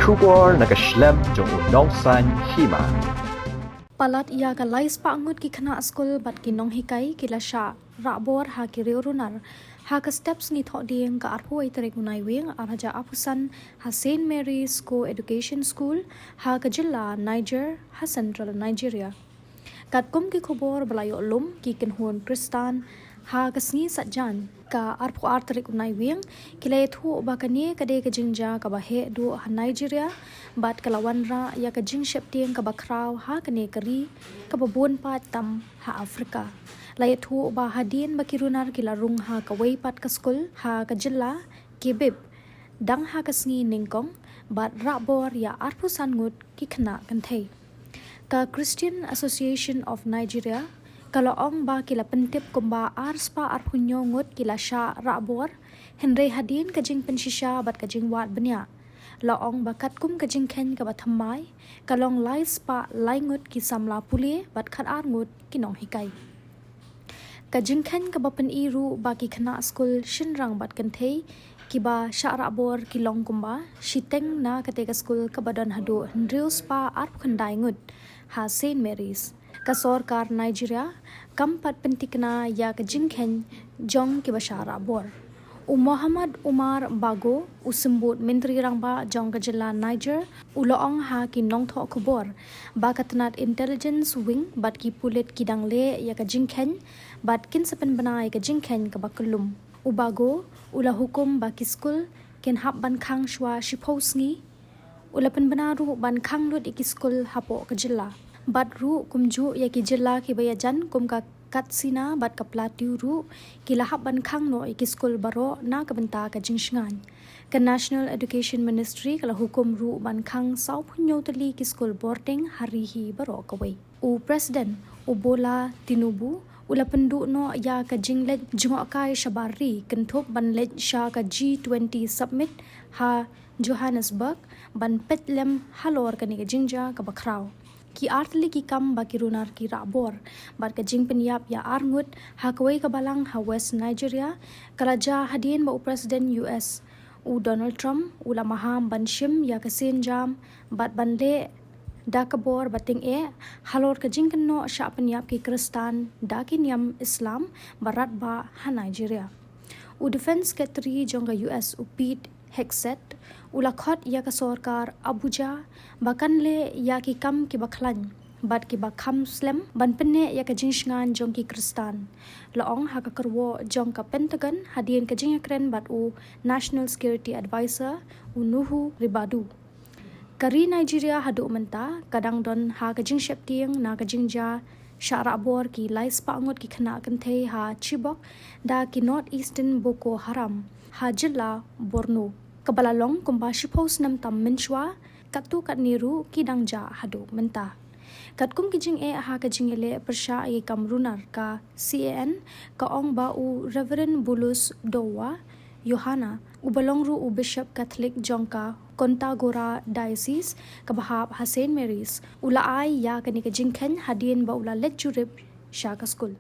Shubor nakaslem jong unongsan Hima. Palat ia ka lais pa Ngut ki Khynnah Skul bat ki Nonghikai ki la Shah Rahbor ha ki runar ha ka steps ni thok ding ka arpo ai tarik unai wing arhaja apusan ha St Mary's Co-Education School ha ka jilla Niger ha Central Nigeria. Kat kum ki khobor balayo lum ki kenhun Khristan ha ka sngi satjan ka arpo tarik unai wing kilai thu ba ka ne ka de ka jingja ka ba he du ha Nigeria bat kalawan ra ya ka jing shep tieng ka ba kraw ha ka ne kari ka ba bon pat tam ha Afrika lai thu ba hadien ba kirunar kila rung ha ka wei pat ka skul ha ka jilla ki bib dang ha ka sngi ningkong bat Rahbor ya arpo san Ngut ki Khynnah kan thei ka Christian Association of Nigeria kalau ong ba kila pentip kumba arspa arpunyo Ngut kila Shah Rahbor henry hadin kajing pensisha bat kajing wat benya laong bakat kum kajing ken ka bathamai kalong lai spa lai Ngut ki samla puli bat khat ar Ngut ki Nonghikai kajing ken ka bapen iru ba ki Khynnah Skul shinrang bat kan thei ki ba Shah Rahbor ki long kumba shiteng na kateka skul ka badan hadu henry spa ar khandai Ngut ha St Mary's ka sarkar Nigeria kampat pentikna ya ka jingkhen jong ki ba Shah Rahbor Muhammad Umar Bago usembut menteri rangba jong ka jilla Niger uloong ha ki nongtho khobor ba katnat intelligence wing bat ki pulit kidang le ya ka jingkhen bat kin sepen banai ka jingkhen ka bakulum ubago ula hukum ba ki skul ken hab ban khang shwa shiposngi ula pen banaru ban khang lut ki skul hapo ka jilla bat ru kumju ya ki jilla ki bayajan kum ka katsina bat ka platiu ru ki lahab ban khang no ki skul baro na ka benta ka jingsngan ka National Education Ministry kala hukum ru ban khang sau phunyo tali ki skul boarding hari hi baro ka wei u president ubola tinubu ula pendu no ya ka jinglet jungokai shabari kenthop ban let sha ka G20 summit ha Johannesburg ban petlem halor ka ni ka jingja ka bakraw ki artli ki kam ba ki runar ki Rahbor bar ka jing penyap ya ar Ngut ha kwei ka balang ha West Nigeria kalaja hadien ba president US u Donald Trump ula maham ban shim ya ka sin jam bat bande da ka bor bating halor ka jing no sha penyap ki Khristan da ki niam Islam barat ba ha Nigeria u defense secretary jonga US u Pete Hexet ula khot ya ka sarkar Abuja bakan le ya ki kam ki bakhlan bat ki bakham slem ban penne ya ka jingsngan jong ki Khristan laong ha ka karwo jong ka Pentagon hadien ka jingakren bat u National Security Advisor u Nuhu Ribadu kari Nigeria hadu menta kadang don ha ka jing shep tieng na ka jingja Shah Rahbor ki lais pa Ngut ki Khynnah kan thei ha Chibok da ki North Eastern Boko Haram ha jilla Borno kabalalong kumba shipos nam tam menshwa katu kat niru kidangja hadu menta kat kum kijing ha ka jingele persha ai kamrunar ka CAN ka ong ba u Reverend Bulus Dowa Yohana ubalong ru u Bishop Catholic jongka Kontagora Diocese ka bahab ha St Mary's ula ai ya ka ni ka jingkhen hadien ba ula let jurib Shah ka skul